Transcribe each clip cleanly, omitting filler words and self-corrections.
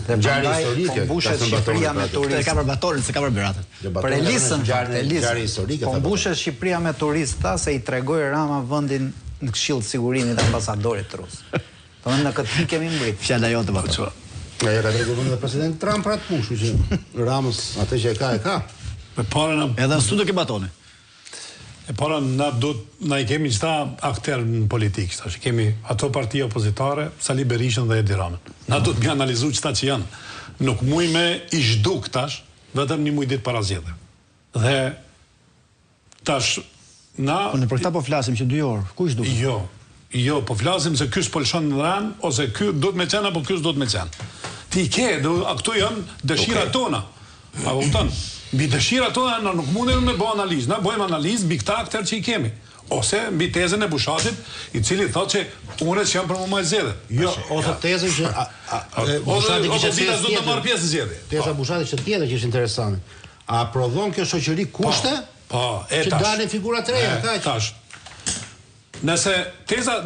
Dhe prandaj po mbushet Shqipëria me turistë. Ka për Batorin, se ka për Beratën. Për Elisën, po mbushet Shqipëria me turista se i tregoi Rama vendin në Këshill të Sigurimit të ambasadorit rus. Domethënë në këtë pikë kemi mbrit. Fjala jote Bator. Ja ka treguar edhe presidenti Trump për atë punë, që Ramës atë që e ka. Edhe në studio ke Batoni. E para, na i kemi qëta akter në politikë, që kemi ato partia opozitare, Sali Berishën dhe Edi Ramën. Na do të mi analizu qëta që janë. Nuk muj me i zhduk tash, vetëm një muj ditë para zgjedhjeve. Dhe tash, na... Po në për këta po flasim që 2 orë, ku i zhduk? Jo, po flasim se kys po lëshon në ranë, ose ky do të me qenë, apo kys do të me qenë. Ti ke, këto janë dëshira tona. A vëmëton? Mbi dëshira tona na nuk mundim me bëjmë analizë. Na bëjmë analizë mbi këta akter që i kemi. Ose mbi tezën e Bushatit, i cili thotë që unë që jam për më zgjedhje. Jo, ose tezën që Bushati kishte tezë do të marr pjesë në zgjedhje. Teza Bushatit që tjetër që është interesante. A prodhon kjo shoqëri kushte? Po, që dalin figura të reja, kaq. Tash. Nëse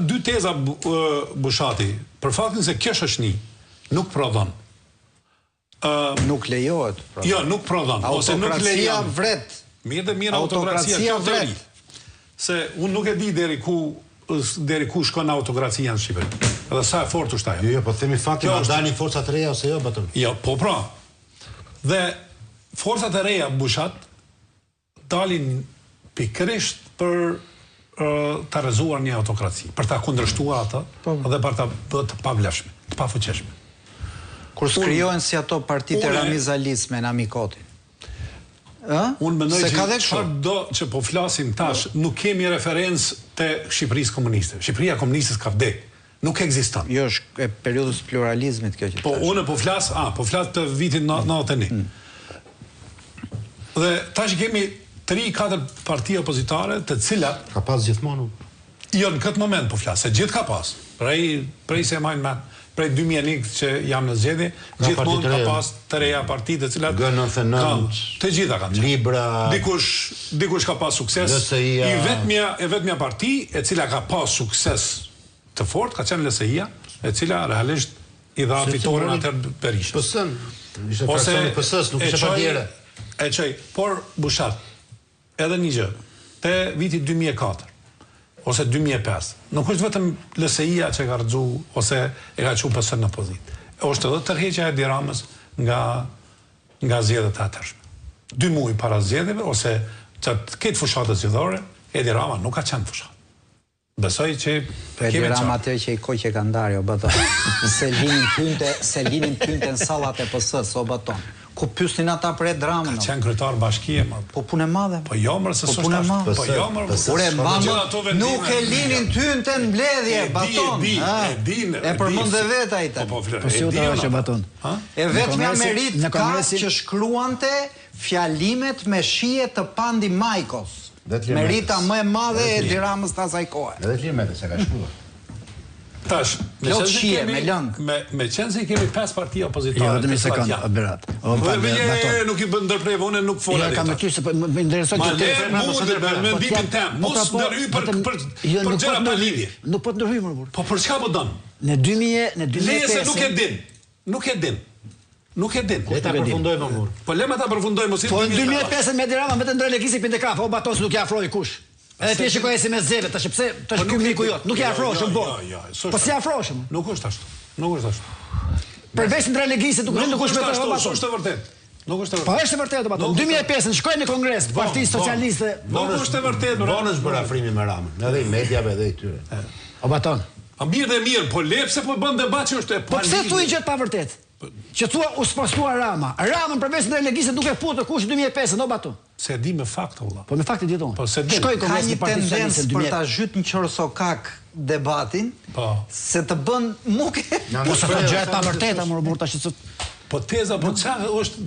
dy teza Bushati, për faktin se kjo shoqëni nuk prodhon. Nuk lejohet. Jo, nuk prodhon. Autokracia vret. Mirë dhe mirë autokracia kjo teori. Se unë nuk e di deri ku shkon autokracia në Shqipëri. Edhe sa e fortë është ajo. Jo, po themi faktin që dalin forcat e reja ose jo, Bator. Jo, po pra. Dhe forcat e reja Bushat dalin pikërisht për ta rrezuar një autokraci, për ta kundërshtuar atë dhe për ta bërë të pavlefshme, të pafuqishme. Kur skrijohen si ato partitë ramizalisme në Amikotin. Unë mendoj që çfarë do që po flasim tash, nuk kemi referencë te Shqipërisë komuniste. Shqipëria komuniste s'ka vdek. Nuk ekziston. Jo, është e periudhës pluralizmit kjo që. Po unë po flas të vitit 91. Dhe tash kemi 3-4 parti opozitare të cilat ka pas gjithmonë. Jo, në këtë moment po flas, se gjithë ka pas. Prej se majnë me prej 2001 që jam në zgjedhje, gjithmonë ka pas të reja partitë të cilat të gjitha kanë. Libra. Dikush ka pas sukses. E vetmja parti e cila ka pas sukses të fort ka qenë LSI-a, e cila realisht i dha fitoren atër Berishës. PS-n. Ishte fraksioni PS-s, nuk ishte partijere. E qoj, por Bushat, edhe një gjë, te viti 2004, ose 2005. Nuk është vetëm LSI-a që ka rëgju, ose e ka që PS-n në pozit. është edhe tërheqja e Edi Ramës nga zgjedhjet e atërshme. 2 muaj para zgjedhjeve, ose që këtë fushatët zgjedhore, Edi Rama nuk ka qenë fushat. Besoj që Edi Rama atë që i koqe ka ndarë, o baton. Se linin pynte në sallat e PS-s, o baton. Ku pyesnin ata për Edi Ramën? Ka qenë kryetar bashkie, më. Po punë e madhe. Po jo, mërë, se s'është ashtu. Po jo, mërë. Ure, mamë, nuk e linin tynte në mbledhje, baton. E përmend dhe vet ai tani. Po si u ta që baton. E vetmja merit ka që shkruante fjalimet me shije të Pandi Majkos. Merita më e madhe e Edi Ramës të asaj kohe. Edhe Lirmete se ka shkruar. Tash, me qenë se i kemi 5 partia opozitare. Jo, vetëm një sekondë, Berat. Nuk i bën ndërprejve, unë nuk fola dita. Ja, kam ty se më interesoj që të me mendimin tem, mos ndërhy për gjëra pa lidhje. Nuk po të ndërhy, më burr. Po për çka po don? Në 2005. Lese nuk e din. Nuk e din. Le ta përfundojmë më burr. Po le ta përfundojmë mos i. Po në 2005 me Edi Rama vetëm ndër Legisi pinte kafe, o baton se nuk i afroi kush. Edhe ti shikoj si me zeve, tash pse tash ky miku jot, nuk i afroshëm po. Po si afroshëm? Nuk është ashtu. Nuk është ashtu. Përveç ndër Legisi nuk vjen kush me të baton. Është vërtet. Nuk është vërtet. Po është vërtet o baton. 2005 shkoi në Kongres Partisë Socialiste. Nuk është vërtet. Ronës bën afrimin me Ramën, edhe i mediave edhe i tyre. O baton. A mirë dhe mirë, po lepse po bën debat që është e pa. Po pse thuaj gjë të pavërtet? Që thua u spastua Rama. Ramën përveç ndër Legisë nuk e futur kush 2005, no baton. Se di me fakte valla. Po me fakte diton. Po se shkoi ka një tendencë për ta zhyt në qorsokak debatin, se të bën muke. Po sa të gjë ta vërteta më robur tash se po teza po çfarë është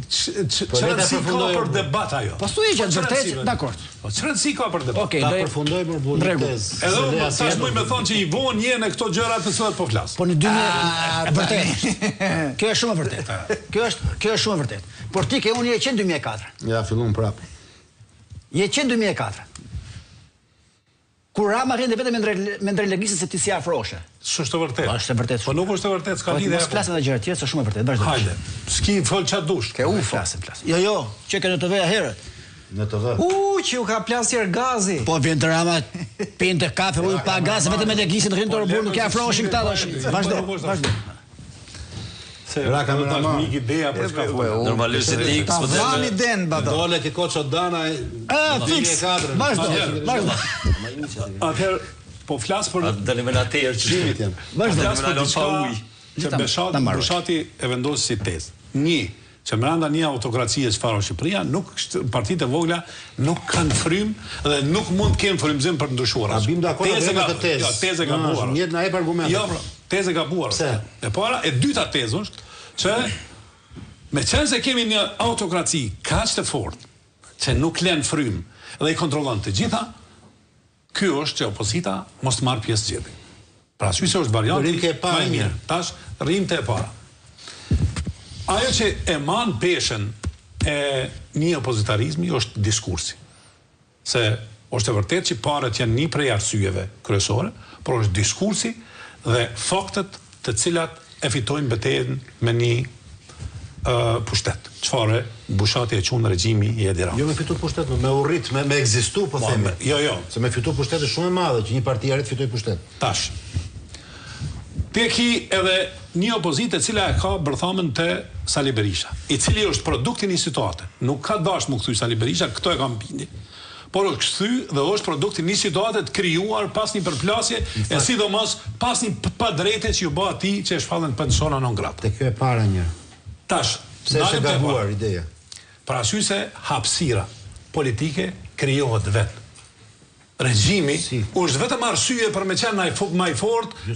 çfarë si ka për debat ajo. Po thuaj që vërtet, dakor. Po çfarë si ka për debat. Okej, ta përfundojmë më tezë. Edhe tash më më thon që i von një në këto gjëra të cilat po flas. Po në 2000 vërtet. Kjo është shumë vërtet. Kjo është shumë vërtet. Por ti ke unë je qenë 2004. Ja, fillon prapë. Je qenë 2004. Kur Rama rrinte vetëm me ndër Legisën se ti si afroshe. S'është vërtet. Është vërtet. Po nuk është vërtet, s'ka lidhje. Mos flas edhe gjëra të tjera, është shumë e vërtetë. Vazhdo. Hajde. S'ki fol çat dush. Ke ufo. Flas. Jo, që në TV herët. Në TV. Që u ka plasjer gazi. Po vjen të Rama, pinte kafe, u pa gaz, vetëm me legisin rrin dorë burr, nuk ja afroheshin këta tash. Vazhdo. Se Raka më tash mik ideja për çka fol. Normalisht etik, Ta vani den bado. Dole ti koço Dana. Fiks. Vazhdo. Atëherë po flas për dalim në atëherë që Çimit janë. Vazhdo. flas për diçka që Beshati e vendos si tezë. Një, që brenda një autokracie çfarë është Shqipëria, nuk partitë e vogla nuk kanë frym dhe nuk mund të kenë frymëzim për ndryshuar. A bim dakord me këtë tezë? Jo, tezë gabuar. Një na jep argumente. Jo, tezë gabuar. Pse? E para, e dyta tezë është që me qenë se kemi një autokraci kaq të fortë që nuk lën frym dhe i kontrollon të gjitha, ky është që opozita mos të marrë pjesë zgjedhje. Pra arsye se është varianti Rrimke e parë. më i mirë. Tash rrimte e para. Ajo që e man peshën e një opozitarizmi është diskursi. Se është e vërtet që parat janë një prej arsyeve kryesore, por është diskursi dhe faktet të cilat e fitojnë betejën me një pushtet. Çfarë Bushati e qunë regjimi i Edi Ramës. Jo me fitu pushtet, me urrit, me ekzistu, po themi. Jo. Se me fitu pushtet është shumë e madhe që një parti e re të fitoj pushtet. Tash. Te ki edhe një opozitë e cila e ka bërthamën të Sali Berisha, i cili është produkti një situate. Nuk ka dash më kthy Sali Berisha, këto e kam bindi. Por është kthy dhe është produkti një situate të krijuar pas një përplasje e sidomos pas një padrejte që ju bë atij që e shpallën persona non grata. Te kjo e para një. Tash, Pse është e gabuar ideja? Pra arsye se hapësira politike krijohet vetë. Regjimi është vetëm arsye për me qenë më i fortë,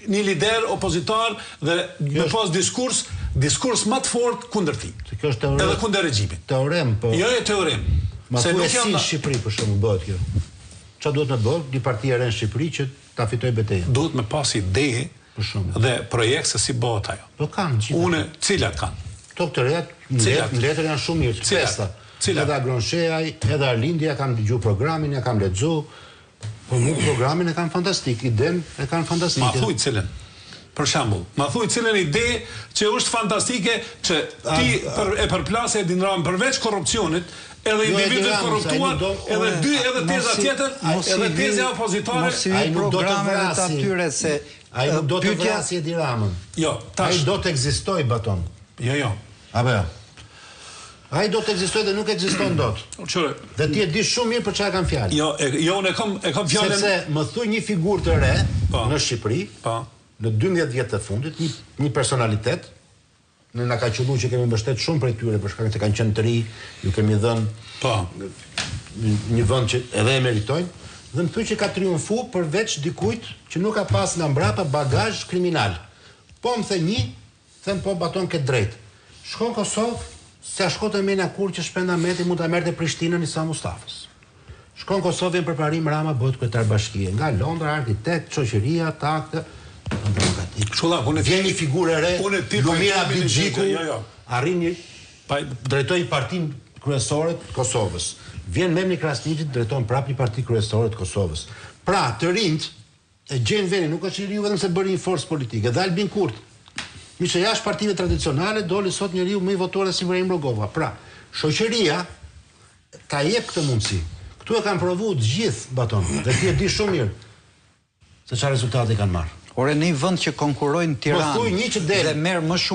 një lider opozitar dhe me pas diskurs më të fortë kundër tij. Kjo është teorem. Edhe kundër regjimit. Teorem, po. Jo, teorem. Se nuk janë në Shqipëri për shkakun bëhet kjo. Çfarë duhet të bëhet? Një parti e re në Shqipëri që ta fitojë betejën. Duhet me pas ide dhe projekt se si bëhet ajo. Po kanë gjithë. Unë cilat kanë? Këto të reja në letër janë shumë mirë, pesta. Edhe Agronshehaj, edhe Arlindi ja kam dëgju programin, ja kam lexu. Po nuk programin e kanë fantastik, iden e kanë fantastike. Ma thuj cilën. Për shembull, ma thuj cilën ide që është fantastike që ti e përplasje Edi Ramën përveç korrupsionit, edhe individët korruptuar, edhe teza tjetër, edhe teza opozitare, ai nuk do të vrasë atyre se ai nuk do të vrasë Edi Ramën. Jo, tash ai do të ekzistojë baton. Jo. Apo jo. Ai do të ekzistojë dhe nuk ekziston dot. Dhe ti e di shumë mirë për çfarë kanë fjalë. Jo, unë kam fjalën. Sepse më thuj një figurë të re në Shqipëri, në 12 vjet të fundit, një personalitet, ne na ka qelluar që kemi mbështet shumë prej tyre për shkak se kanë qenë të ri, ju kemi dhënë një vend që edhe e meritojnë, dhe më thuj që ka triumfu përveç dikujt që nuk ka pas nga mbrapa bagazh kriminal. Po më the një, them po baton këtë drejt. Shkon Kosovë, se a shko të mena kur që Shpenda Meti mund të merte Prishtinën Isa Mustafës. Shkon Kosovë në përparim Rama bëhet kryetar bashkie. Nga Londra, arkitekt, shoqëria, takte. Vjen një figurë e re, Lumira Bixhiku, arrin drejtoi partinë kryesore të Kosovës. Vjen Memni Krasniqi, drejton prapë një parti kryesore të Kosovës. Pra, të rinjt e gjen vendin, nuk është i riu vetëm se bëri një forcë politike. Dhe Albin Kurti, mi që jashtë partive tradicionale, doli sot njeriu më i votuar si Ibrahim Rogova. Pra, shoqëria ka jep këtë mundësi. Këtu e kanë provu të gjithë baton, dhe ti e di shumë mirë se çfarë rezultate kanë marrë. Ore në një vend që konkurrojnë Tiranë dhe merr më shumë